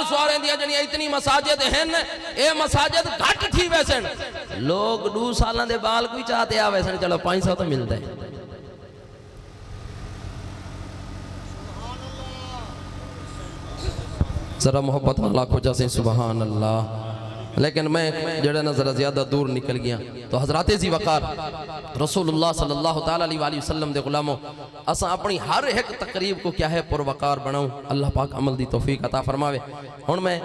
سوارے دیا جنہیں اتنی مساجد ہیں اے مساجد گھٹ تھی ویسن لوگ 2 سالان دے بال کوئی چاہتے آ ویسن چلو 500 تو ملتا ہے ذرا محبت اللہ کو جیسے سبحان اللہ لیکن میں جڑے نظر زیادہ دور نکل گیا تو حضرات ذی وقار رسول اللہ صلی اللہ تعالیٰ علیہ وسلم دے غلاموں اساں اپنی ہر ایک تقریب کو کیا ہے پروقار بناؤں اللہ پاک عمل دی توفیق عطا فرماوے ہن میں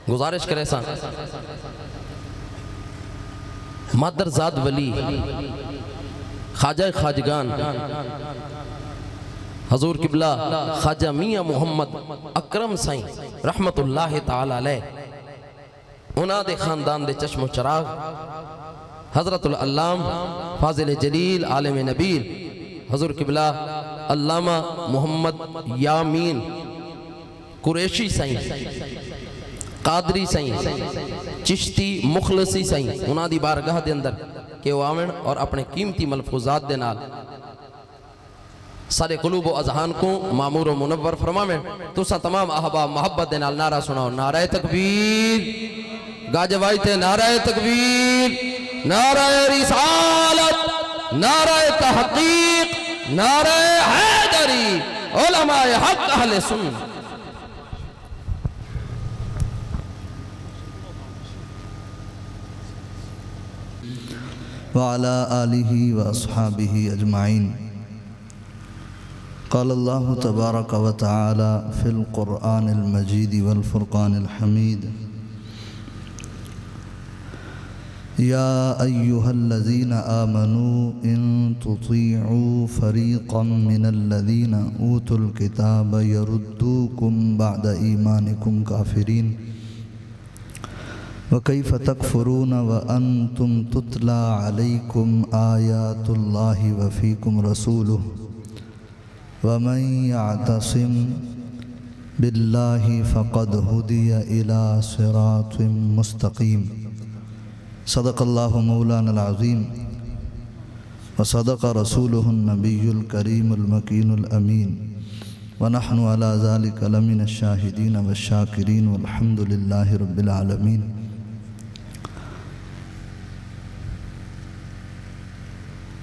گزارش کرے ساں مادر زاد ولی خواجہ خواجگان حضور قبلہ خواجہ میاں محمد اکرم سائیں رحمت اللہ تعالیٰ علیہ انہاں دے خاندان دے چشم و چراغ حضرت العلام فاضل جلیل عالم نبیل حضور قبلہ علامہ محمد یامین قریشی سائیں قادری سائیں چشتی مخلصی سائیں انہاں دی بارگاہ دے اندر کہ وہ آمن اور اپنے قیمتی ملفوظات دے نال سارے قلوب و اذہان کو معمور و منور فرمامیں تو سا تمام احباب محبت دے نال نعرہ سناؤ نعرہ تکبیر گاجوائی تے نعرہ تکبیر نعرہ رسالت نعرہ تحقیق نعرہ حیدری علماء حق اہل سنت وعلى آله وأصحابه أجمعين قال الله تبارك وتعالى في القرآن المجيد والفرقان الحميد يا أيها الذين آمنوا إن تطيعوا فريقا من الذين أوتوا الكتاب يردوكم بعد إيمانكم كافرين وكيف تكفرون وأنتم تتلى عليكم آيات الله وفيكم رسوله ومن يعتصم بالله فقد هدي إلى صراط مستقيم صدق الله مولانا العظيم وصدق رسوله النبي الكريم المكين الأمين ونحن على ذلك لمن الشاهدين والشاكرين والحمد لله رب العالمين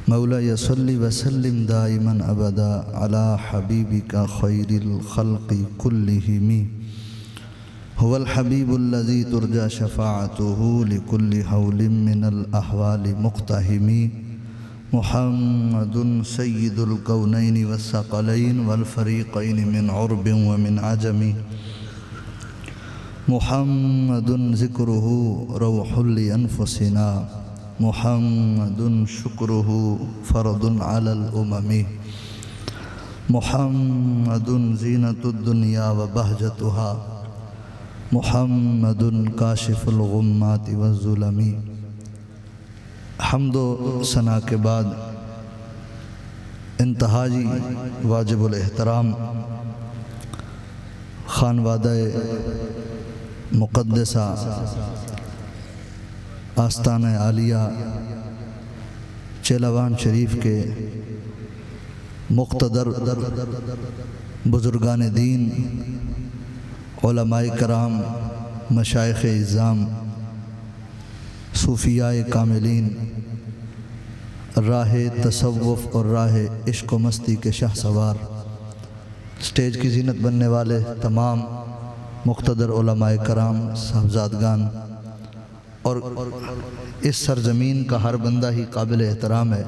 مولاي صل وسلم دائما أبدا على حبيبك خير الخلق كلهم هو الحبيب الذي ترجى شفاعته لكل هول من الأحوال مقتحم محمد سيد الكونين والثقلين والفريقين من عرب ومن عجم محمد ذكره روح لأنفسنا محمد شكره فرض على الأمم محمد زينة الدنيا وبهجتها محمد کاشف الغمات والظلم حمد و ثنا کے بعد انتہائی واجب الاحترام خانوادہ مقدسہ آستانہ عالیہ چیلاوان شریف کے مقتدر بزرگان دین علماء کرام مشائخ اعظام صوفیاء کاملین راہ تصوف اور راہ عشق و مستی کے شاہ سوار سٹیج کی زینت بننے والے تمام مقتدر علماء کرام صاحبزادگان اور اس سرزمین کا ہر بندہ ہی قابل احترام ہے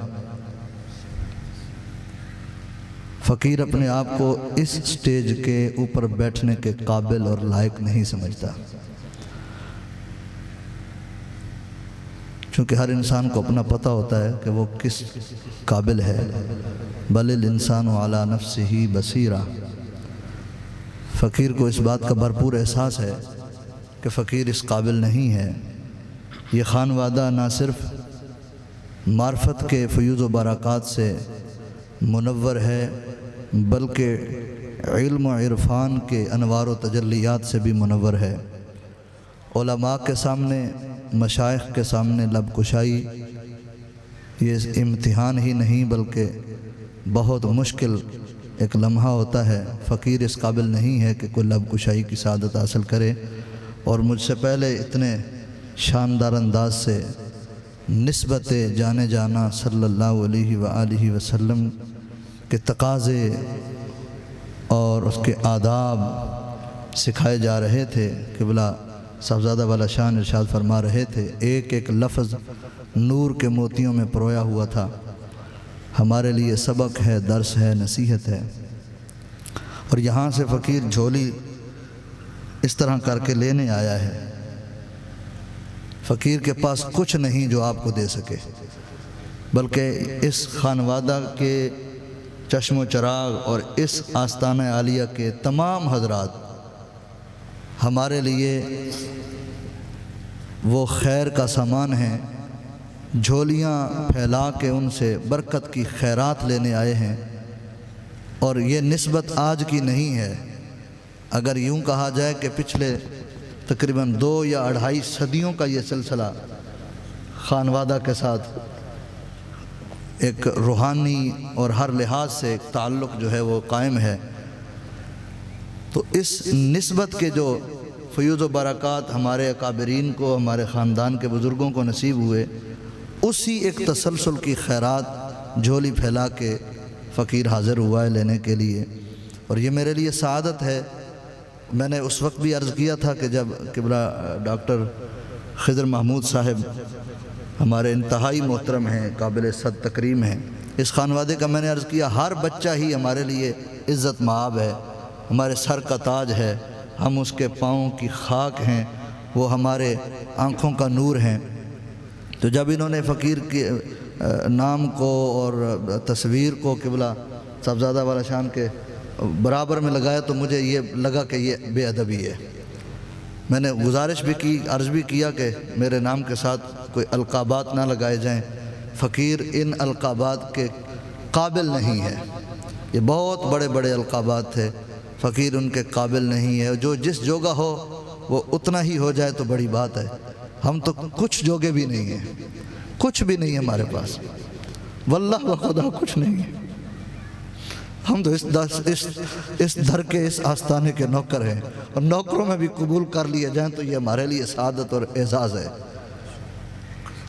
فقیر اپنے آپ کو اس سٹیج کے اوپر بیٹھنے کے قابل اور لائق نہیں سمجھتا چونکہ ہر انسان کو اپنا پتہ ہوتا ہے کہ وہ کس قابل ہے بل الانسان علی نفسہ بصیرہ فقیر کو اس بات کا بھرپور احساس ہے کہ فقیر اس قابل نہیں ہے یہ خانوادہ نہ صرف معرفت کے فیوز و برکات سے منور ہے بلکہ علم و عرفان کے انوار و تجلیات سے بھی منور ہے علماء کے سامنے مشائخ کے سامنے لب کشائی یہ امتحان ہی نہیں بلکہ بہت مشکل ایک لمحہ ہوتا ہے، فقیر اس قابل نہیں ہے کہ کوئی لب کشائی کی سعادت حاصل کرے، اور مجھ سے پہلے اتنے شاندار انداز سے نسبت جانے جانا صلی اللہ علیہ وآلہ وسلم کے تقاضے اور اس کے آداب سکھائے جا رہے تھے۔ قبلہ صاحبزادہ والا شان ارشاد فرما رہے تھے، ایک ایک لفظ نور کے موتیوں میں پرویا ہوا تھا، ہمارے لیے سبق ہے، درس ہے، نصیحت ہے۔ اور یہاں سے فقیر جھولی اس طرح کر کے لینے آیا ہے۔ فقیر کے پاس کچھ نہیں جو آپ کو دے سکے، بلکہ اس خانوادہ کے چشم و چراغ اور اس آستانہ عالیہ کے تمام حضرات ہمارے لیے وہ خیر کا سامان ہیں، جھولیاں پھیلا کے ان سے برکت کی خیرات لینے آئے ہیں۔ اور یہ نسبت آج کی نہیں ہے، اگر یوں کہا جائے کہ پچھلے تقریباً 2 یا 2.5 صدیوں کا یہ سلسلہ خانوادہ کے ساتھ ایک روحانی اور ہر لحاظ سے ایک تعلق جو ہے وہ قائم ہے۔ تو اس نسبت کے جو فیوض و برکات ہمارے اکابرین کو، ہمارے خاندان کے بزرگوں کو نصیب ہوئے، اسی ایک تسلسل کی خیرات جھولی پھیلا کے فقیر حاضر ہوا ہے لینے کے لیے۔ اور یہ میرے لیے سعادت ہے۔ میں نے اس وقت بھی عرض کیا تھا کہ جب قبلہ ڈاکٹر خضر محمود صاحب ہمارے انتہائی محترم ہیں، قابل صد تکریم ہیں، اس خانوادے کا میں نے عرض کیا ہر بچہ ہی ہمارے لیے عزت مآب ہے، ہمارے سر کا تاج ہے، ہم اس کے پاؤں کی خاک ہیں، وہ ہمارے آنکھوں کا نور ہیں۔ تو جب انہوں نے فقیر کے نام کو اور تصویر کو قبلہ صاحبزادہ والا شان کے برابر میں لگایا تو مجھے یہ لگا کہ یہ بے ادبی ہے۔ میں نے گزارش بھی کی، عرض بھی کیا کہ میرے نام کے ساتھ کوئی القابات نہ لگائے جائیں، فقیر ان القابات کے قابل نہیں ہے۔ یہ بہت بڑے بڑے القابات تھے، فقیر ان کے قابل نہیں ہے۔ جو جس جوگا ہو وہ اتنا ہی ہو جائے تو بڑی بات ہے۔ ہم تو کچھ جوگے بھی نہیں ہیں، کچھ بھی نہیں ہے ہمارے پاس، واللہ بخدا کچھ نہیں ہے۔ ہم تو اس دھر کے اس آستانے کے نوکر ہیں، اور نوکروں میں بھی قبول کر لیے جائیں تو یہ ہمارے لیے سعادت اور اعزاز ہے۔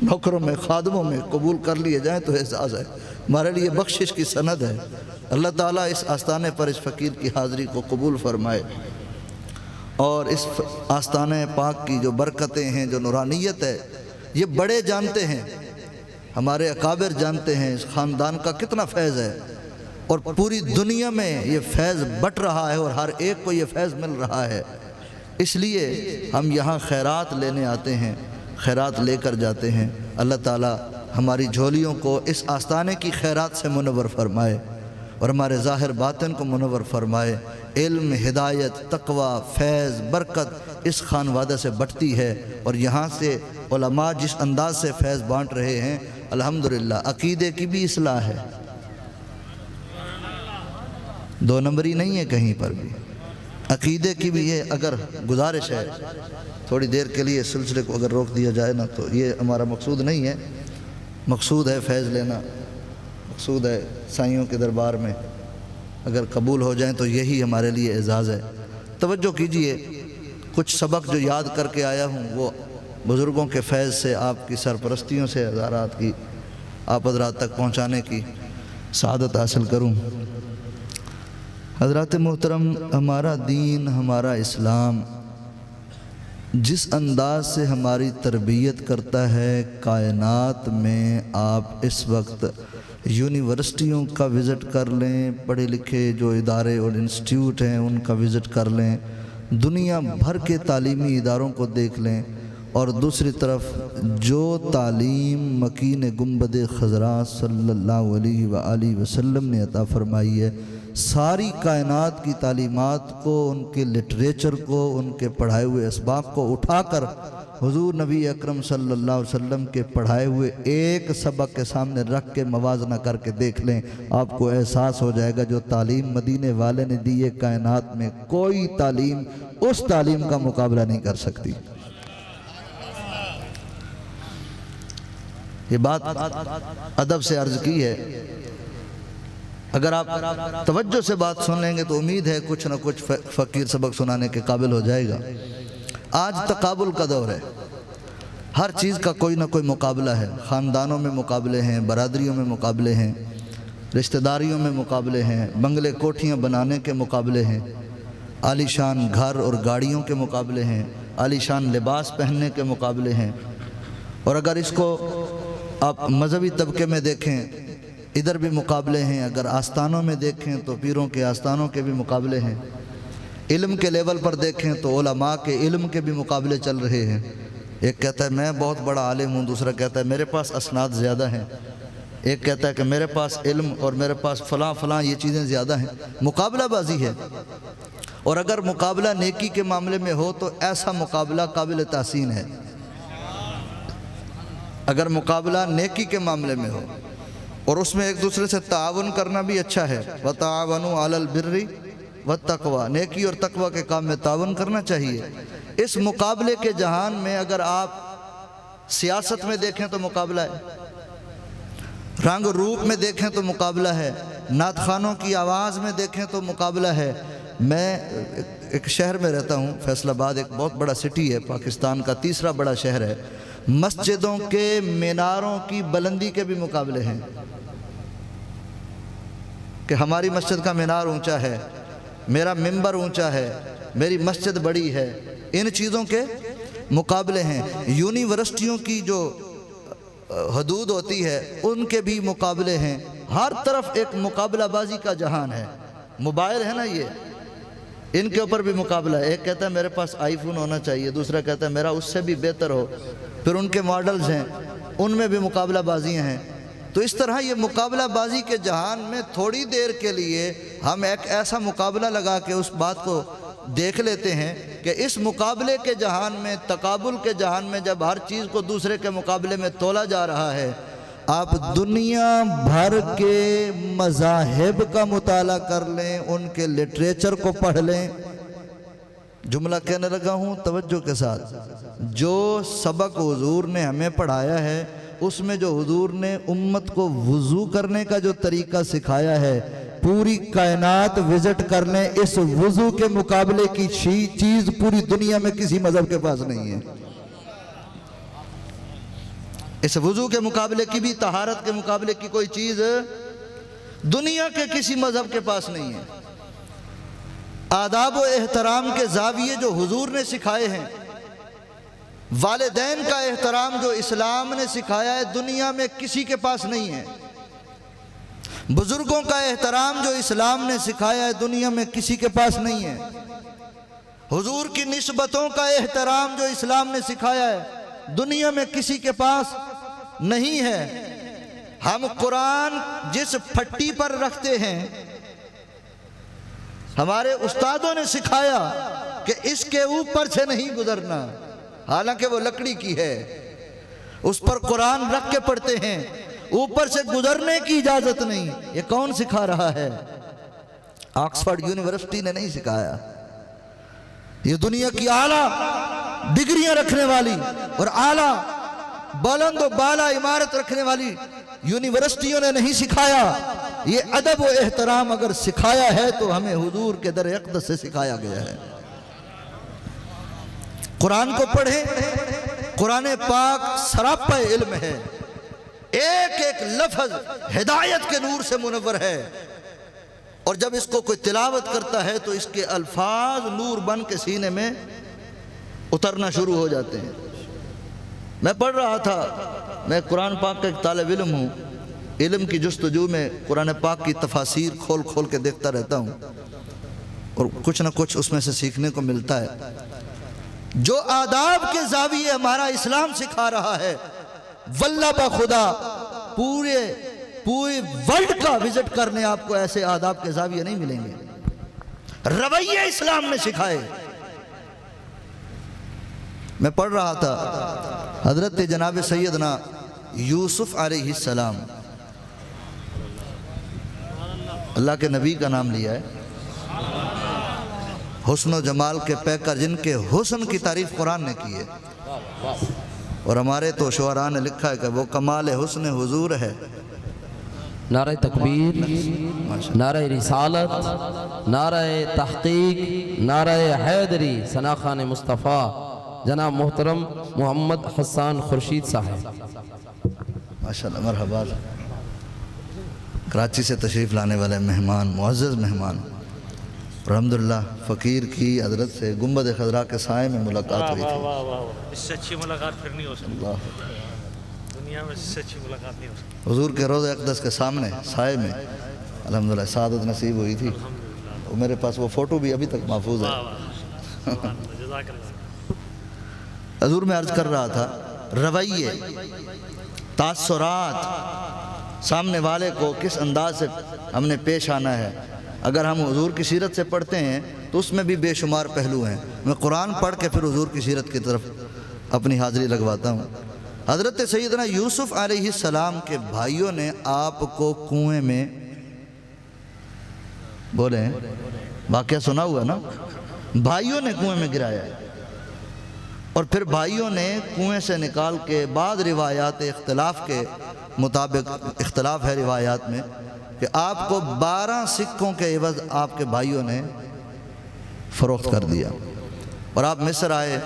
نوکروں میں، خادموں میں قبول کر لیے جائیں تو اعزاز ہے، ہمارے لیے بخشش کی سند ہے۔ اللہ تعالیٰ اس آستانے پر اس فقیر کی حاضری کو قبول فرمائے، اور اس آستانہ پاک کی جو برکتیں ہیں، جو نورانیت ہے، یہ بڑے جانتے ہیں، ہمارے اکابر جانتے ہیں اس خاندان کا کتنا فیض ہے، اور پوری دنیا میں یہ فیض بٹ رہا ہے اور ہر ایک کو یہ فیض مل رہا ہے۔ اس لیے ہم یہاں خیرات لینے آتے ہیں، خیرات لے کر جاتے ہیں۔ اللہ تعالیٰ ہماری جھولیوں کو اس آستانے کی خیرات سے منور فرمائے، اور ہمارے ظاہر باطن کو منور فرمائے۔ علم، ہدایت، تقوی، فیض، برکت اس خانوادہ سے بٹتی ہے، اور یہاں سے علماء جس انداز سے فیض بانٹ رہے ہیں، الحمدللہ عقیدے کی بھی اصلاح ہے، 2 نمبری نہیں ہے کہیں پر بھی، عقیدے کی بھی ہے۔ اگر گزارش ہے تھوڑی دیر کے لیے سلسلے کو اگر روک دیا جائے نا، تو یہ ہمارا مقصود نہیں ہے، مقصود ہے فیض لینا، مقصود ہے سائیوں کے دربار میں اگر قبول ہو جائیں تو یہی ہمارے لیے اعزاز ہے۔ توجہ کیجئے، کچھ سبق جو یاد کر کے آیا ہوں وہ بزرگوں کے فیض سے، آپ کی سرپرستیوں سے حضرات کی، آپ حضرات تک پہنچانے کی سعادت حاصل کروں۔ حضرات محترم، ہمارا دین، ہمارا اسلام جس انداز سے ہماری تربیت کرتا ہے، کائنات میں آپ اس وقت یونیورسٹیوں کا وزٹ کر لیں، پڑھے لکھے جو ادارے اور انسٹیٹیوٹ ہیں ان کا وزٹ کر لیں، دنیا بھر کے تعلیمی اداروں کو دیکھ لیں، اور دوسری طرف جو تعلیم مکین گنبد خضراء صلی اللہ علیہ وآلہ وسلم نے عطا فرمائی ہے، ساری کائنات کی تعلیمات کو، ان کے لٹریچر کو، ان کے پڑھائے ہوئے اسباق کو اٹھا کر حضور نبی اکرم صلی اللہ علیہ وسلم کے پڑھائے ہوئے ایک سبق کے سامنے رکھ کے موازنہ کر کے دیکھ لیں، آپ کو احساس ہو جائے گا جو تعلیم مدینے والے نے دی ہے، کائنات میں کوئی تعلیم اس تعلیم کا مقابلہ نہیں کر سکتی۔ یہ بات ادب سے عرض کی ہے، اگر آپ توجہ سے بات سن لیں گے تو امید ہے کچھ نہ کچھ فقیر سبق سنانے کے قابل ہو جائے گا۔ آج تقابل کا دور ہے، ہر چیز کا کوئی نہ کوئی مقابلہ ہے۔ خاندانوں میں مقابلے ہیں، برادریوں میں مقابلے ہیں، رشتہ داریوں میں مقابلے ہیں، بنگلے کوٹھیاں بنانے کے مقابلے ہیں، عالی شان گھر اور گاڑیوں کے مقابلے ہیں، عالی شان لباس پہننے کے مقابلے ہیں۔ اور اگر اس کو آپ مذہبی طبقے میں دیکھیں ادھر بھی مقابلے ہیں، اگر آستانوں میں دیکھیں تو پیروں کے آستانوں کے بھی مقابلے ہیں، علم کے لیول پر دیکھیں تو علماء کے علم کے بھی مقابلے چل رہے ہیں۔ ایک کہتا ہے میں بہت بڑا عالم ہوں، دوسرا کہتا ہے میرے پاس اسناد زیادہ ہیں، ایک کہتا ہے کہ میرے پاس علم اور میرے پاس فلاں فلاں یہ چیزیں زیادہ ہیں۔ مقابلہ بازی ہے، اور اگر مقابلہ نیکی کے معاملے میں ہو تو ایسا مقابلہ قابل تحسین ہے۔ اگر مقابلہ نیکی کے معاملے میں ہو اور اس میں ایک دوسرے سے تعاون کرنا بھی اچھا ہے، وَتَعَاوَنُوا عَلَى الْبِرِّ وَالتَّقْوَى، نیکی اور تقوی کے کام میں تعاون کرنا چاہیے۔ اس مقابلے کے جہان میں اگر آپ سیاست میں دیکھیں تو مقابلہ ہے، رنگ روپ میں دیکھیں تو مقابلہ ہے، نعت خوانوں کی آواز میں دیکھیں تو مقابلہ ہے۔ میں ایک شہر میں رہتا ہوں، فیصل آباد ایک بہت بڑا سٹی ہے، پاکستان کا تیسرا بڑا شہر ہے۔ مسجدوں کے میناروں کی بلندی کے بھی مقابلے ہیں کہ ہماری مسجد کا مینار اونچا ہے، میرا منبر اونچا ہے، میری مسجد بڑی ہے، ان چیزوں کے مقابلے ہیں۔ یونیورسٹیوں کی جو حدود ہوتی ہے ان کے بھی مقابلے ہیں۔ ہر طرف ایک مقابلہ بازی کا جہان ہے۔ موبائل ہے نا، یہ ان کے اوپر بھی مقابلہ ہے۔ ایک کہتا ہے میرے پاس آئی فون ہونا چاہیے، دوسرا کہتا ہے میرا اس سے بھی بہتر ہو، پھر ان کے ماڈلز ہیں، ان میں بھی مقابلہ بازیاں ہیں۔ تو اس طرح یہ مقابلہ بازی کے جہان میں تھوڑی دیر کے لیے ہم ایک ایسا مقابلہ لگا کے اس بات کو دیکھ لیتے ہیں کہ اس مقابلے کے جہان میں، تقابل کے جہان میں، جب ہر چیز کو دوسرے کے مقابلے میں تولا جا رہا ہے، آپ دنیا بھر کے مذاہب کا مطالعہ کر لیں، ان کے لٹریچر کو پڑھ لیں۔ جملہ کہنے لگا ہوں توجہ کے ساتھ، جو سبق حضور نے ہمیں پڑھایا ہے اس میں جو حضور نے امت کو وضو کرنے کا جو طریقہ سکھایا ہے، پوری کائنات وزٹ کر لیں، اس وضو کے مقابلے کی چیز پوری دنیا میں کسی مذہب کے پاس نہیں ہے۔ اس وضو کے مقابلے کی بھی، طہارت کے مقابلے کی کوئی چیز دنیا کے کسی مذہب کے پاس نہیں ہے۔ آداب و احترام کے زاویے جو حضور نے سکھائے ہیں، والدین کا احترام جو اسلام نے سکھایا ہے، دنیا میں کسی کے پاس نہیں ہے۔ بزرگوں کا احترام جو اسلام نے سکھایا ہے، دنیا میں کسی کے پاس نہیں ہے۔ حضور کی نسبتوں کا احترام جو اسلام نے سکھایا ہے، دنیا میں کسی کے پاس نہیں ہے۔ ہم قرآن جس پھٹی پر رکھتے ہیں، ہمارے استادوں نے سکھایا کہ اس کے اوپر سے نہیں گزرنا، حالانکہ وہ لکڑی کی ہے، اس پر قرآن رکھ کے پڑھتے ہیں، اوپر سے گزرنے کی اجازت نہیں۔ یہ کون سکھا رہا ہے؟ آکسفورڈ یونیورسٹی نے نہیں سکھایا، یہ دنیا کی اعلیٰ ڈگریاں رکھنے والی اور اعلیٰ بلند و بالا عمارت رکھنے والی یونیورسٹیوں نے نہیں سکھایا۔ یہ ادب و احترام اگر سکھایا ہے تو ہمیں حضور کے در اقدس سے سکھایا گیا ہے۔ قرآن کو پڑھیں، قرآن پاک سراپا علم ہے، ایک ایک لفظ ہدایت کے نور سے منور ہے، اور جب اس کو کوئی تلاوت کرتا ہے تو اس کے الفاظ نور بن کے سینے میں اترنا شروع ہو جاتے ہیں۔ میں پڑھ رہا تھا، میں قرآن پاک کا ایک طالب علم ہوں، علم کی جستجو میں قرآن پاک کی تفاسیر کھول کھول کے دیکھتا رہتا ہوں، اور کچھ نہ کچھ اس میں سے سیکھنے کو ملتا ہے۔ جو آداب کے زاویے ہمارا اسلام سکھا رہا ہے، واللہ بخدا پورے ورلڈ کا وزٹ کرنے آپ کو ایسے آداب کے زاویے نہیں ملیں گے۔ رویے اسلام نے سکھائے۔ میں پڑھ رہا تھا، حضرت جناب سیدنا یوسف علیہ السلام، اللہ کے نبی کا نام لیا ہے، حسن و جمال کے پیکر، جن کے حسن کی تعریف قرآن نے کی ہے، اور ہمارے تو شعراء نے لکھا ہے کہ وہ کمال حسن حضور ہے نعرہ تکبیر، نعرہ رسالت، نعرہ تحقیق، نعرہ حیدری، ثنا خان مصطفیٰ جناب محترم محمد حسان خورشید صاحب۔ ماشاءاللہ، مرحبا۔ کراچی سے تشریف لانے والے مہمان، معزز مہمان، الحمدللہ فقیر کی حضرت سے گنبد خضرا کے سائے میں ملاقات ہوئی تھی۔ اس سے اچھی ملاقات پھر نہیں ہو سکتی دنیا میں، اس سے اچھی ملاقات نہیں ہو سکتی۔ حضور کے روضہ اقدس کے سامنے سائے میں الحمدللہ سعادت نصیب ہوئی تھی۔ میرے پاس وہ فوٹو بھی ابھی تک محفوظ ہے۔ جزاک اللہ۔ حضور میں عرض کر رہا تھا، رویے، تاثرات، سامنے والے کو کس انداز سے ہم نے پیش آنا ہے۔ اگر ہم حضور کی سیرت سے پڑھتے ہیں تو اس میں بھی بے شمار پہلو ہیں۔ میں قرآن پڑھ کے پھر حضور کی سیرت کی طرف اپنی حاضری لگواتا ہوں۔ حضرت سیدنا یوسف علیہ السلام کے بھائیوں نے آپ کو کنویں میں، بولیں واقعہ سنا ہوا نا، بھائیوں نے کنویں میں گرایا ہے، اور پھر بھائیوں نے کنویں سے نکال کے، بعض روایات اختلاف کے مطابق، اختلاف ہے روایات میں، کہ آپ کو 12 سکوں کے عوض آپ کے بھائیوں نے فروخت کر دیا، اور آپ مصر آئے،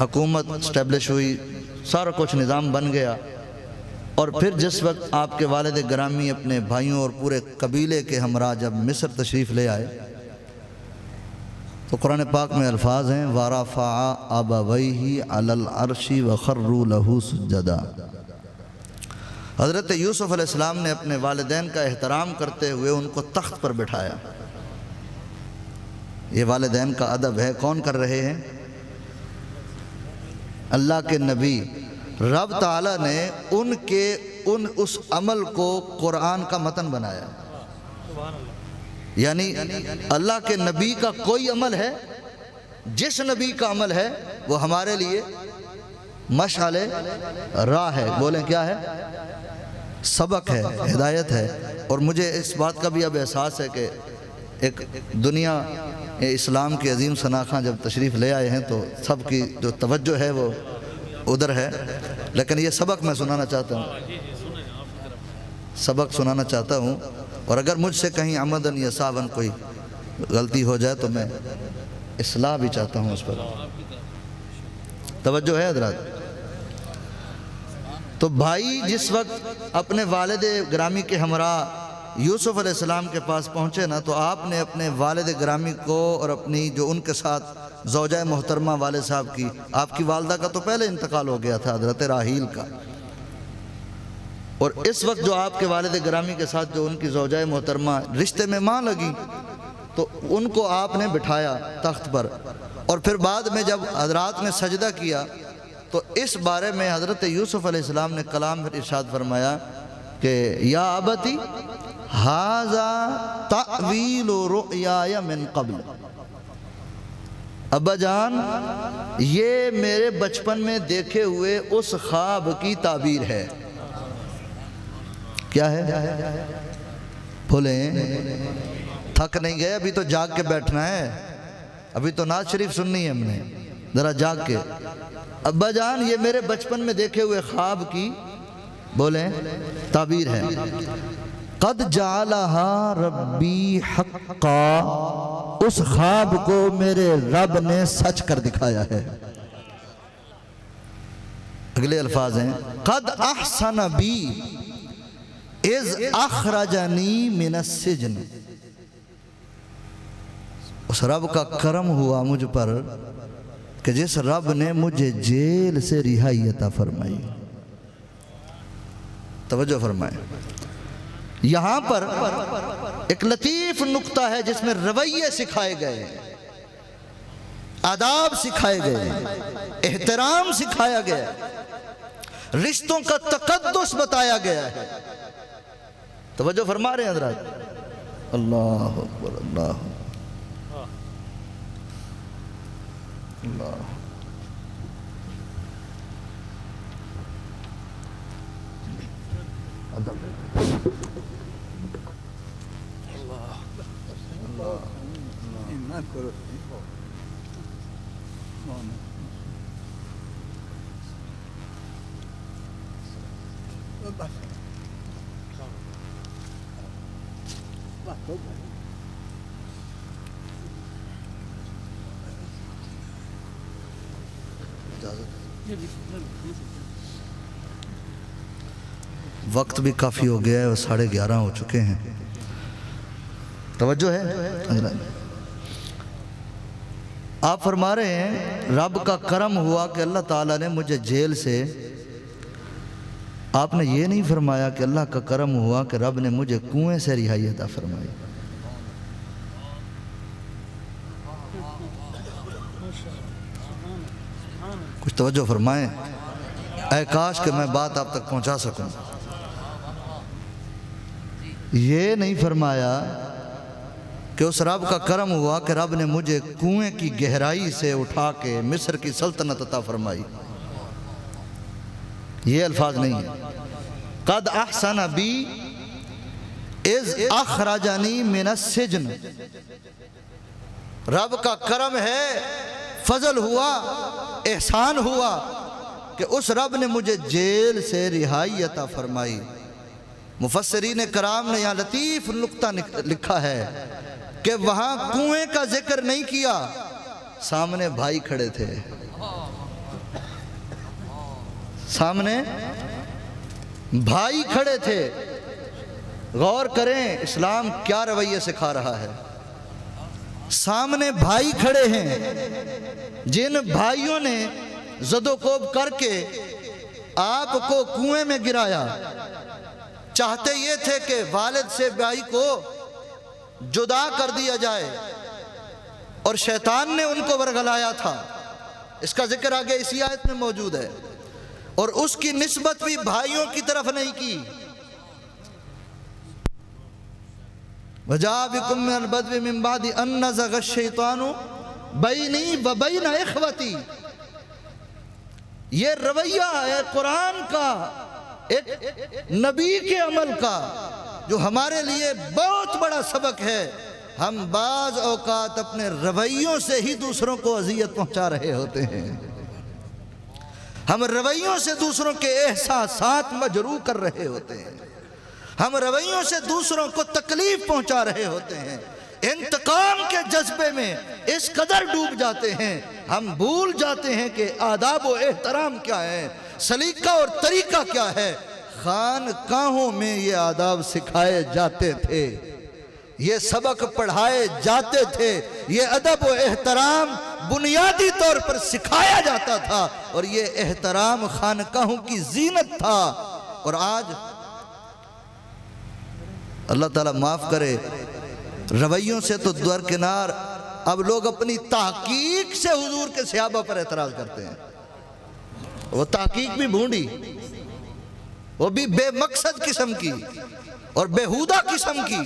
حکومت اسٹیبلش ہوئی، سارا کچھ نظام بن گیا، اور پھر جس وقت آپ کے والد گرامی اپنے بھائیوں اور پورے قبیلے کے ہمراہ جب مصر تشریف لے آئے تو قرآن پاک میں الفاظ ہیں وَرَفَعَ أَبَوَيْهِ عَلَى الْعَرْشِ وَخَرُّوا لَهُ سُجَّدًا۔ حضرت یوسف علیہ السلام نے اپنے والدین کا احترام کرتے ہوئے ان کو تخت پر بٹھایا۔ یہ والدین کا ادب ہے۔ کون کر رہے ہیں؟ اللہ کے نبی۔ رب تعالیٰ نے ان کے اس عمل کو قرآن کا متن بنایا۔ یعنی اللہ کے نبی کا کوئی عمل ہے، جس نبی کا عمل ہے وہ ہمارے لیے مشعل راہ ہے۔ بولیں کیا ہے؟ سبق ہے، ہدایت ہے۔ اور مجھے اس بات کا بھی اب احساس ہے کہ ایک دنیا اسلام کے عظیم شناخواں جب تشریف لے آئے ہیں تو سب کی جو توجہ ہے وہ ادھر ہے، لیکن یہ سبق میں سنانا چاہتا ہوں، سبق سنانا چاہتا ہوں، اور اگر مجھ سے کہیں عمدن یا ساون کوئی غلطی ہو جائے تو میں اصلاح بھی چاہتا ہوں اس پر۔ توجہ ہے حضرات؟ تو بھائی جس وقت اپنے والد گرامی کے ہمراہ یوسف علیہ السلام کے پاس پہنچے نا، تو آپ نے اپنے والد گرامی کو اور اپنی جو ان کے ساتھ زوجہ محترمہ والد صاحب کی، آپ کی والدہ کا تو پہلے انتقال ہو گیا تھا، حضرت راحیل کا، اور اس وقت جو آپ کے والد گرامی کے ساتھ جو ان کی زوجہ محترمہ رشتے میں ماں لگی، تو ان کو آپ نے بٹھایا تخت پر، اور پھر بعد میں جب حضرات نے سجدہ کیا تو اس بارے میں حضرت یوسف علیہ السلام نے کلام ارشاد فرمایا کہ یا ابتی ھذا تأویل رؤیای من قبل، ابا جان یہ میرے بچپن میں دیکھے ہوئے اس خواب کی تعبیر ہے۔ کیا ہے؟ بھولیں تھک نہیں گئے؟ ابھی تو جاگ کے بیٹھنا ہے، ابھی تو نعت شریف سننی ہے ہم نے، ذرا جاگ کے۔ ابا جان یہ میرے بچپن میں دیکھے ہوئے خواب کی، بولیں، تعبیر ہے۔ قد جعلہا ربی حقا، اس خواب کو میرے رب نے سچ کر دکھایا ہے۔ اگلے الفاظ ہیں قد احسن بی اذ اخرجنی من السجن، اس رب کا کرم ہوا مجھ پر کہ جس رب نے مجھے جیل سے رہائی عطا فرمائی۔ توجہ فرمائیں، یہاں پر ایک لطیف نقطہ ہے جس میں رویے سکھائے گئے، آداب سکھائے گئے، احترام سکھایا گیا، رشتوں کا تقدس بتایا گیا ہے۔ توجہ فرما رہے ہیں حضرات؟ اللہ اکبر، اللہ اللہ۔ وقت بھی کافی ہو گیا ہے اور 11:30 ہو چکے ہیں. توجہ ہے؟ آپ فرما رہے ہیں رب کا کرم ہوا کہ اللہ تعالیٰ نے مجھے جیل سے، آپ نے یہ نہیں فرمایا کہ اللہ کا کرم ہوا کہ رب نے مجھے کنویں سے رہائی عطا فرمائی. کچھ توجہ فرمائیں، اے کاش کہ میں بات آپ تک پہنچا سکوں. یہ نہیں فرمایا کہ اس رب کا کرم ہوا کہ رب نے مجھے کنویں کی گہرائی سے اٹھا کے مصر کی سلطنت عطا فرمائی. یہ الفاظ نہیں ہے. قد احسن بی اذ اخرجنی من السجن. رب کا کرم ہے، فضل ہوا، احسان ہوا کہ اس رب نے مجھے جیل سے رہائی عطا فرمائی. مفسرین کرام نے یہاں لطیف نقطہ لکھا ہے کہ وہاں کنویں کا ذکر نہیں کیا، سامنے بھائی کھڑے تھے. سامنے بھائی کھڑے تھے. غور کریں اسلام کیا رویہ سکھا رہا ہے. سامنے بھائی کھڑے ہیں جن بھائیوں نے زد و کوب کر کے آپ کو کنویں میں گرایا. چاہتے یہ تھے کہ والد سے بھائی کو جدا کر دیا جائے اور شیطان نے ان کو ورگلایا تھا. اس کا ذکر آگے اسی آیت میں موجود ہے. اور اس کی نسبت بھی بھائیوں کی طرف نہیں کی. وَجَاءَ بِكُم مِّنَ الْبَدْوِ مِن بَعْدِ أَن نَّزَغَ الشَّيْطَانُ بَيْنِي وَبَيْنَ إِخْوَتِي. یہ رویہ ہے قرآن کا، ایک نبی کے عمل کا، جو ہمارے لیے بہت بڑا سبق ہے. ہم بعض اوقات اپنے رویوں سے ہی دوسروں کو اذیت پہنچا رہے ہوتے ہیں. ہم رویوں سے دوسروں کے احساسات مجروح کر رہے ہوتے ہیں. ہم رویوں سے دوسروں کو تکلیف پہنچا رہے ہوتے ہیں. انتقام کے جذبے میں اس قدر ڈوب جاتے ہیں ہم بھول جاتے ہیں کہ آداب و احترام کیا ہے، سلیقہ اور طریقہ کیا ہے. خانقاہوں میں یہ آداب سکھائے جاتے تھے، یہ سبق پڑھائے جاتے تھے، یہ ادب و احترام بنیادی طور پر سکھایا جاتا تھا، اور یہ احترام خانقاہوں کی زینت تھا. اور آج اللہ تعالیٰ معاف کرے، رویوں سے تو درکنار اب لوگ اپنی تحقیق سے حضور کے صحابہ پر اعتراض کرتے ہیں. وہ تحقیق بھی بھونڈی، وہ بھی بے مقصد قسم کی اور بیہودہ قسم کی.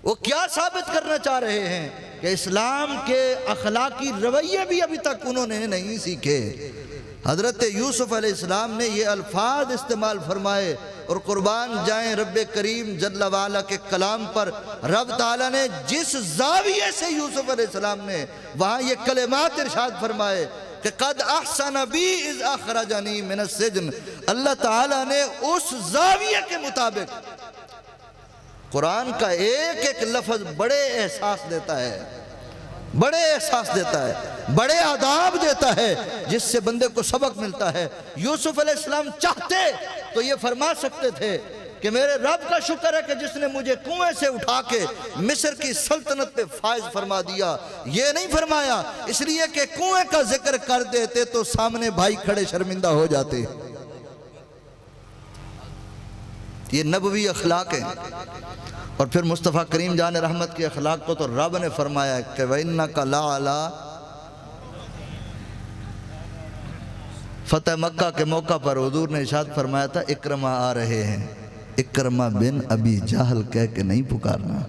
وہ کیا ثابت کرنا چاہ رہے ہیں کہ اسلام کے اخلاقی رویے بھی ابھی تک انہوں نے نہیں سیکھے. حضرت یوسف علیہ السلام نے یہ الفاظ استعمال فرمائے، اور قربان جائیں رب کریم جل وعلا کے کلام پر. رب تعالیٰ نے جس زاویے سے یوسف علیہ السلام نے وہاں یہ کلمات ارشاد فرمائے کہ قد احسن بی اذ اخرجنی من السجن، اللہ تعالیٰ نے اس زاویے کے مطابق قرآن کا ایک ایک لفظ بڑے احساس دیتا ہے، بڑے احساس دیتا ہے، بڑے آداب دیتا ہے، جس سے بندے کو سبق ملتا ہے. یوسف علیہ السلام چاہتے تو یہ فرما سکتے تھے کہ میرے رب کا شکر ہے کہ جس نے مجھے کنویں سے اٹھا کے مصر کی سلطنت پہ فائز فرما دیا. یہ نہیں فرمایا، اس لیے کہ کنویں کا ذکر کر دیتے تو سامنے بھائی کھڑے شرمندہ ہو جاتے. یہ نبوی اخلاق ہیں. اور پھر مصطفیٰ کریم جان رحمت کے اخلاق کو تو رب نے فرمایا کہ وَإِنَّكَ لَعَلَىٰ. فتح مکہ کے موقع پر حضور نے ارشاد فرمایا تھا اکرمہ آ رہے ہیں، اکرمہ بن ابی جہل کہہ کے نہیں پکارنا.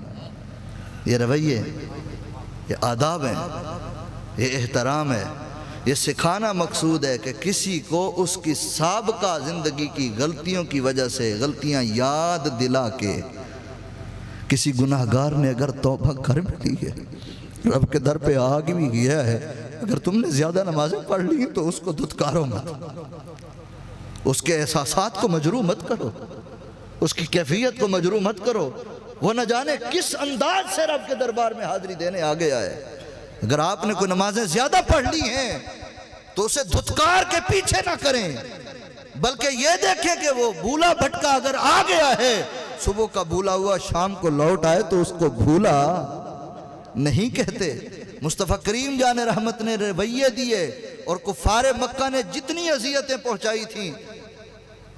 یہ رویے، یہ آداب ہیں، یہ احترام ہے. یہ سکھانا مقصود ہے کہ کسی کو اس کی سابقہ زندگی کی غلطیوں کی وجہ سے غلطیاں یاد دلا کے، کسی گناہگار نے اگر توبہ کر بھی لی ہے، رب کے در پہ آ بھی گیا ہے، اگر تم نے زیادہ نمازیں پڑھ لی تو اس کو دھتکارو مت، اس کے احساسات کو مجروح مت کرو، اس کی کیفیت کو مجروح مت کرو. وہ نہ جانے کس انداز سے رب کے دربار میں حاضری دینے آگے آئے۔ اگر آپ نے کوئی نمازیں زیادہ پڑھ لی ہیں تو اسے دھتکار کے پیچھے نہ کریں، بلکہ یہ دیکھیں کہ وہ بھولا بھٹکا اگر آ گیا ہے، صبح کا بھولا ہوا شام کو لوٹ آئے تو اس کو بھولا نہیں کہتے۔ مصطفیٰ کریم جان رحمت نے رویے دیے اور کفار مکہ نے جتنی اذیتیں پہنچائی تھیں،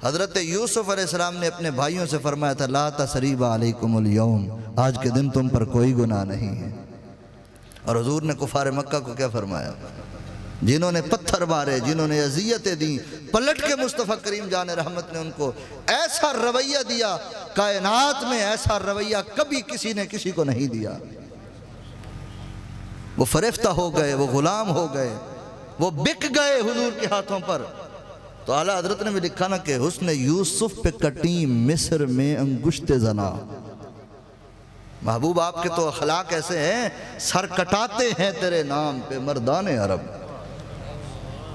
حضرت یوسف علیہ السلام نے اپنے بھائیوں سے فرمایا تھا لا تثریب علیکم اليوم، آج کے دن تم پر کوئی گناہ نہیں ہے۔ اور حضور نے کفار مکہ کو کیا فرمایا؟ جنہوں نے پتھر مارے، جنہوں نے اذیتیں دیں، پلٹ کے مصطفیٰ کریم جان رحمت نے ان کو ایسا رویہ دیا، کائنات میں ایسا رویہ کبھی کسی نے کسی کو نہیں دیا۔ وہ فریفتہ ہو گئے، وہ غلام ہو گئے، وہ بک گئے حضور کے ہاتھوں پر۔ تو اعلیٰ حضرت نے بھی لکھا نا کہ حسن یوسف پہ کٹی مصر میں انگشت زنا۔ محبوب آپ کے تو اخلاق ایسے ہیں، سر کٹاتے ہیں تیرے نام پہ مردان عرب۔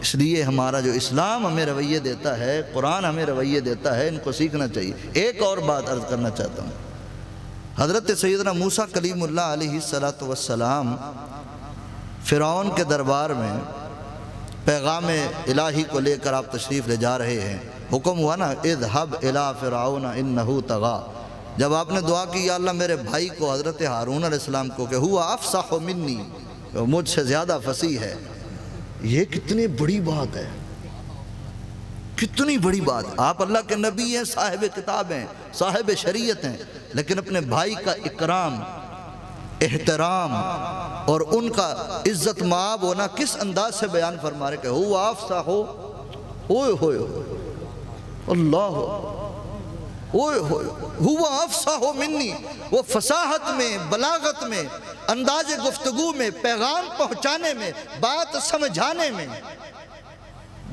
اس لیے ہمارا جو اسلام ہمیں رویے دیتا ہے، قرآن ہمیں رویے دیتا ہے، ان کو سیکھنا چاہیے۔ ایک اور بات عرض کرنا چاہتا ہوں، حضرت سیدنا موسیٰ کلیم اللہ علیہ السلام فرعون کے دربار میں پیغام الہی کو لے کر آپ تشریف لے جا رہے ہیں۔ حکم ہوا نا اذهب الى فرعون انه طغى، جب آپ نے دعا کی یا اللہ میرے بھائی کو حضرت ہارون علیہ السلام کو کہ ہوا افصح منی، وہ مجھ سے زیادہ فصیح ہے، یہ کتنی بڑی بات ہے، کتنی بڑی بات۔ آپ اللہ کے نبی ہیں، صاحب کتاب ہیں، صاحب شریعت ہیں، لیکن اپنے بھائی کا اکرام، احترام اور ان کا عزت مآب ہونا کس انداز سے بیان فرما رہے کہ ہوا افصح ہوئے ہوئے اللہ ہوئے ہوئے ہوا افصح منی۔ وہ فصاحت میں، بلاغت میں، انداز گفتگو میں، پیغام پہنچانے میں، بات سمجھانے میں،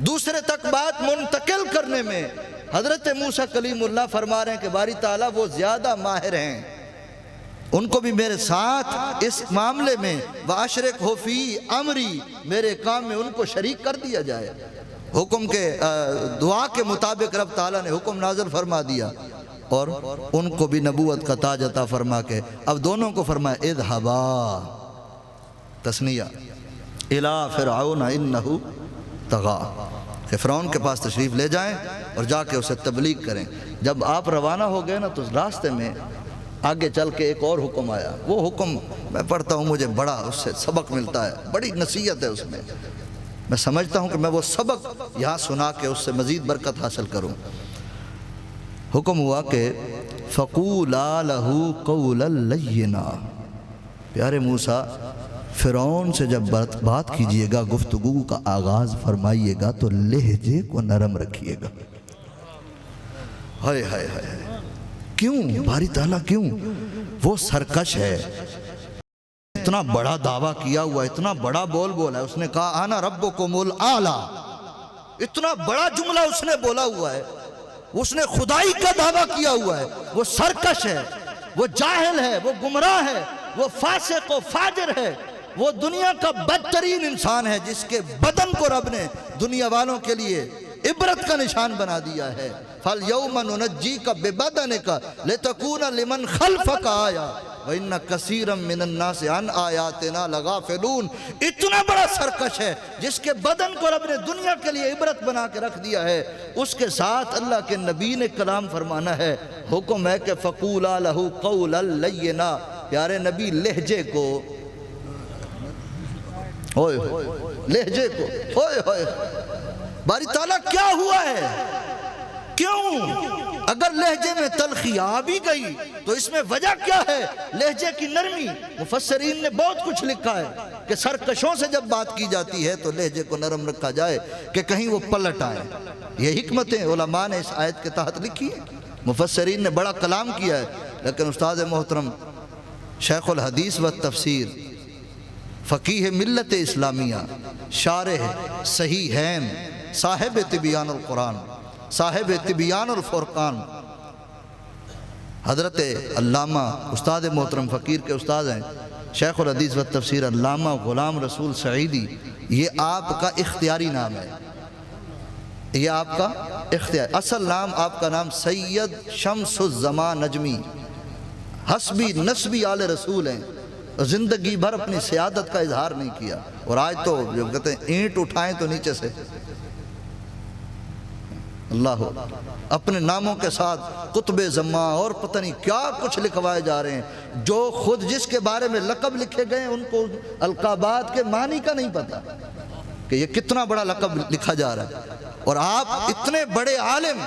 دوسرے تک بات منتقل کرنے میں حضرت موسیٰ کلیم اللہ فرما رہے ہیں کہ باری تعالیٰ وہ زیادہ ماہر ہیں، ان کو بھی میرے ساتھ اس معاملے میں وَأَشْرِكْهُ فِي أَمْرِي، میرے کام میں ان کو شریک کر دیا جائے۔ حکم کے دعا کے مطابق رب تعالیٰ نے حکم نازل فرما دیا اور ان کو بھی نبوت کا تاج عطا فرما کے اب دونوں کو فرمایا اذهبا، تثنیہ، إِلَىٰ فِرْعَوْنَ إِنَّهُ طَغَىٰ، کہ فرعون کے پاس تشریف لے جائیں اور جا کے اسے تبلیغ کریں۔ جب آپ روانہ ہو گئے نا تو راستے میں آگے چل کے ایک اور حکم آیا، وہ حکم میں پڑھتا ہوں مجھے بڑا اس سے سبق ملتا ہے، بڑی نصیحت ہے اس میں سمجھتا ہوں کہ میں وہ سبق یہاں سنا کے اس سے مزید برکت حاصل کروں۔ حکم ہوا کہ فَقُولَا لَهُ قَوْلًا لَيِّنًا، پیارے موسیٰ فرعون سے جب بات کیجئے گا، گفتگو کا آغاز فرمائیے گا تو لہجے کو نرم رکھیے گا۔ ہائے ہائے ہائے، کیوں باری تعالیٰ کیوں؟ وہ سرکش ہے، اتنا بڑا دعویٰ کیا ہوا ہے، اتنا بڑا بول بولا ہے، اس نے کہا انا ربکم الاعلیٰ، اتنا بڑا جملہ اس نے بولا ہوا ہے، اس نے خدائی کا دعویٰ کیا ہوا ہے۔ وہ سرکش ہے، وہ جاہل ہے، وہ گمراہ ہے، وہ فاسق و فاجر ہے، وہ دنیا کا بدترین انسان ہے جس کے بدن کو رب نے دنیا والوں کے لیے عبرت کا نشان بنا دیا ہے۔ فَالْيَوْمَ نُنَجِّيكَ بِبَدَنِكَ لِتَكُونَ لِمَنْ خَلْفَكَ آيَةً وَإِنَّ كَثِيرًا مِّنَ النَّاسِ عَنْ آيَاتِنَا لَغَافِلُونَ۔ اتنا بڑا سرکش ہے جس کے بدن کو رب نے دنیا کے لیے عبرت بنا کے رکھ دیا ہے، اس کے ساتھ اللہ کے نبی نے کلام فرمانا ہے۔ حکم ہے کہ فَقُولَا لَهُ قَوْلًا لَيِّنًا، پیارے نبی لہجے کو، ہوئے ہوئے لہجے کو، ہوئے ہوئے باری تعالیٰ کیا ہوا ہے؟ کیوں؟ اگر لہجے میں تلخی آ بھی گئی تو اس میں وجہ کیا ہے؟ لہجے کی نرمی۔ مفسرین نے بہت کچھ لکھا ہے کہ سرکشوں سے جب بات کی جاتی ہے تو لہجے کو نرم رکھا جائے کہ کہیں وہ پلٹ آئے۔ یہ حکمتیں علماء نے اس آیت کے تحت لکھی ہیں، مفسرین نے بڑا کلام کیا ہے، لیکن استاد محترم شیخ الحدیث و تفسیر، فقیہ ملت اسلامیہ، شارح صحیحین، صاحب تبیان القرآن، صاحب تبیان الفرقان، حضرت علامہ استاد محترم فقیر کے استاد ہیں شیخ الحدیث و تفسیر علامہ غلام رسول سعیدی، یہ آپ کا اختیاری نام ہے، یہ آپ کا اختیار، اصل نام آپ کا نام سید شمس الزمان نجمی، حسبی نسبی آل رسول ہیں، زندگی بھر اپنی سیادت کا اظہار نہیں کیا، اور آج تو جو کہتے ہیں اینٹ اٹھائیں تو نیچے سے اللہ اپنے ناموں کے ساتھ قطب زماں اور پتہ نہیں کیا کچھ لکھوائے جا رہے ہیں، جو خود جس کے بارے میں لقب لکھے گئے ان کو القابات کے معنی کا نہیں پتا کہ یہ کتنا بڑا لقب لکھا جا رہا ہے۔ اور آپ اتنے بڑے عالم،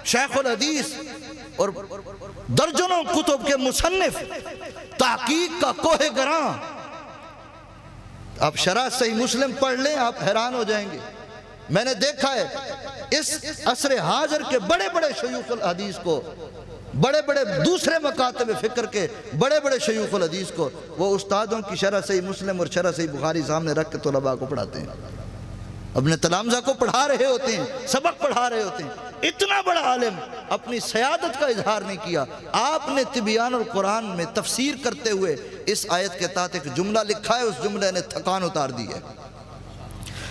شیخ الحدیث اور درجنوں کتب کے مصنف، تحقیق کا کوہ گراں، آپ شرح صحیح مسلم پڑھ لیں آپ حیران ہو جائیں گے۔ میں نے دیکھا ہے اس عصر حاضر کے بڑے بڑے شیوخ الحدیث کو، بڑے بڑے دوسرے مکاتب فکر کے بڑے بڑے شیوخ الحدیث کو، وہ استادوں کی شرح صحیح مسلم اور شرح صحیح بخاری سامنے رکھ کے طلباء کو پڑھاتے ہیں، اپنے تلامذہ کو پڑھا رہے ہوتے ہیں، سبق پڑھا رہے ہوتے ہیں۔ اتنا بڑا عالم اپنی سیادت کا اظہار نہیں کیا۔ آپ نے تبیان القرآن میں تفسیر کرتے ہوئے اس آیت کے تحت ایک جملہ لکھا ہے، اس جملے نے تھکان اتار دی ہے۔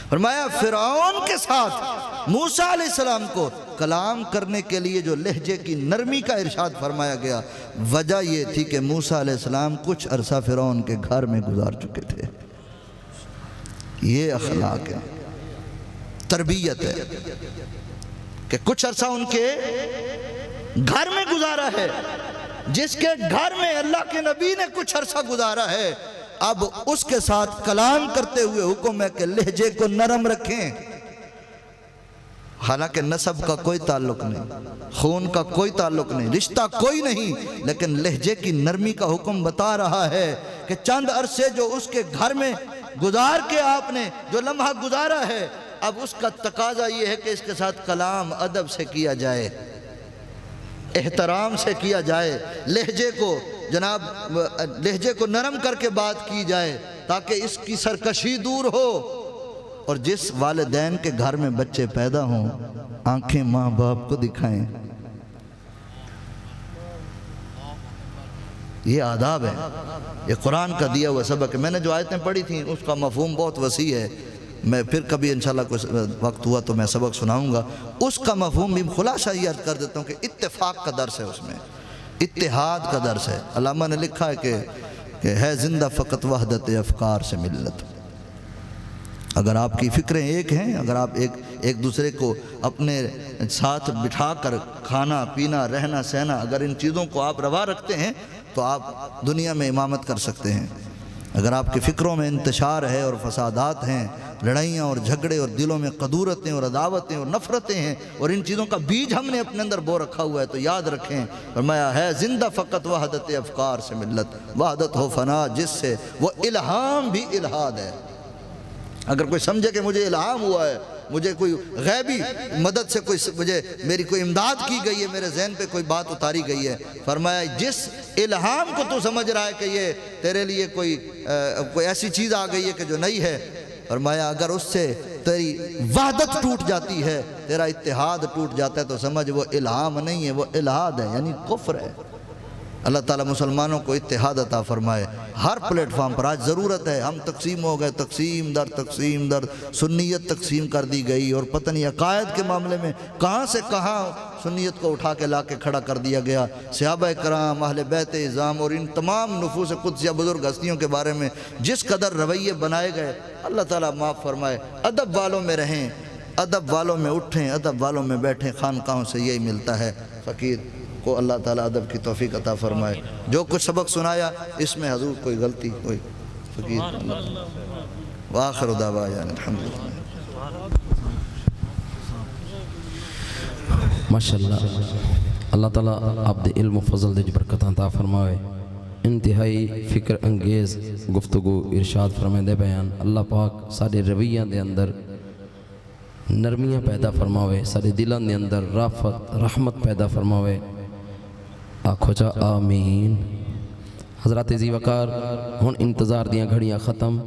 فرمایا فرعون کے ساتھ موسیٰ علیہ السلام کو کلام کرنے کے لیے جو لہجے کی نرمی کا ارشاد فرمایا گیا، وجہ یہ تھی کہ موسیٰ علیہ السلام کچھ عرصہ فرعون کے گھر میں گزار چکے تھے۔ یہ اخلاق ہے، تربیت ہے کہ کچھ عرصہ ان کے گھر میں گزارا ہے۔ جس کے گھر میں اللہ کے نبی نے کچھ عرصہ گزارا ہے، اب اس کے ساتھ کلام کرتے ہوئے حکم ہے کہ لہجے کو نرم رکھیں۔ حالانکہ نسب کا کوئی تعلق نہیں، خون کا کوئی تعلق نہیں، رشتہ کوئی نہیں، لیکن لہجے کی نرمی کا حکم بتا رہا ہے کہ چند عرصے جو اس کے گھر میں گزار کے آپ نے جو لمحہ گزارا ہے، اب اس کا تقاضا یہ ہے کہ اس کے ساتھ کلام ادب سے کیا جائے، احترام سے کیا جائے، لہجے کو جناب لہجے کو نرم کر کے بات کی جائے تاکہ اس کی سرکشی دور ہو۔ اور جس والدین کے گھر میں بچے پیدا ہوں، آنکھیں ماں باپ کو دکھائیں، یہ آداب ہے، یہ قرآن کا دیا ہوا سبق ہے۔ میں نے جو آیتیں پڑھی تھیں اس کا مفہوم بہت وسیع ہے، میں پھر کبھی انشاءاللہ کوئی وقت ہوا تو میں سبق سناؤں گا۔ اس کا مفہوم بھی خلاصہ یہ عرض کر دیتا ہوں کہ اتفاق کا درس ہے، اس میں اتحاد کا درس ہے۔ علامہ نے لکھا ہے کہ ہے زندہ فقط وحدت افکار سے ملت۔ اگر آپ کی فکریں ایک ہیں، اگر آپ ایک دوسرے کو اپنے ساتھ بٹھا کر کھانا پینا رہنا سہنا، اگر ان چیزوں کو آپ روا رکھتے ہیں تو آپ دنیا میں امامت کر سکتے ہیں۔ اگر آپ کے فکروں میں انتشار ہے اور فسادات ہیں، لڑائیاں اور جھگڑے اور دلوں میں قدورتیں اور عداوتیں اور نفرتیں ہیں، اور ان چیزوں کا بیج ہم نے اپنے اندر بو رکھا ہوا ہے، تو یاد رکھیں فرمایا ہے زندہ فقط وحدت افکار سے ملت، وحدت ہو فنا جس سے وہ الہام بھی الہاد ہے۔ اگر کوئی سمجھے کہ مجھے الہام ہوا ہے، مجھے کوئی غیبی مدد سے میری کوئی امداد کی گئی ہے، میرے ذہن پہ کوئی بات اتاری گئی ہے، فرمایا جس الہام کو تو سمجھ رہا ہے کہ یہ تیرے لیے کوئی ایسی چیز آ گئی ہے کہ جو نہیں ہے، فرمایا اگر اس سے تیری وحدت ٹوٹ جاتی ہے، تیرا اتحاد ٹوٹ جاتا ہے، تو سمجھ وہ الہام نہیں ہے، وہ الہاد ہے، یعنی کفر ہے۔ اللہ تعالیٰ مسلمانوں کو اتحاد عطا فرمائے۔ ہر پلیٹ فارم پر آج ضرورت ہے، ہم تقسیم ہو گئے، تقسیم در سنیت تقسیم کر دی گئی، اور پتہ نہیں عقائد کے معاملے میں کہاں سے کہاں سنیت کو اٹھا کے لا کے کھڑا کر دیا گیا۔ صحابہ کرام، اہل بیت اعظام اور ان تمام نفوس قدسیہ بزرگ ہستیوں کے بارے میں جس قدر رویے بنائے گئے، اللہ تعالیٰ معاف فرمائے۔ ادب والوں میں رہیں، ادب والوں میں اٹھیں، ادب والوں میں بیٹھیں، خانقاہوں سے یہی ملتا ہے۔ فقیر کو اللہ تعالیٰ ادب کی توفیق عطا فرمائے۔ جو کچھ سبق سنایا اس میں حضور کوئی غلطی کوئی فقیر وآخر دعوانا الحمدللہ۔ ماشاءاللہ، اللہ تعالیٰ عبد علم و فضل دے برکت عطا فرمائے۔ انتہائی فکر انگیز گفتگو ارشاد فرمائے دے بیان، اللہ پاک سارے رویہ دے اندر نرمیاں پیدا فرماوے، سارے دلان دے اندر رافت رحمت پیدا فرماوے۔ آکھو چا آمین۔ حضرات ذی وقار، ہن انتظار دیاں گھڑیاں ختم۔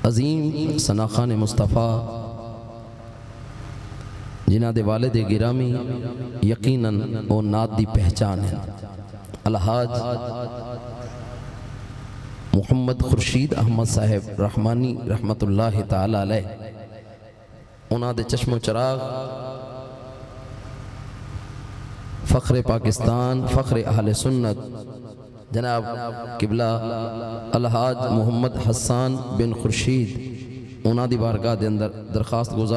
عظیم ثناخان مصطفیٰ جنہ دے والد گرامی یقیناً او نات دی پہچان ہے، الحاج محمد خورشید احمد صاحب رحمانی رحمت اللہ تعالی علیہ، انہاں دے چشم و چراغ فخر پاکستان، فخر اہل سنت جناب قبلہ الحاج محمد حسان بن خورشید انہاں دی بارگاہ دے اندر درخواست گزار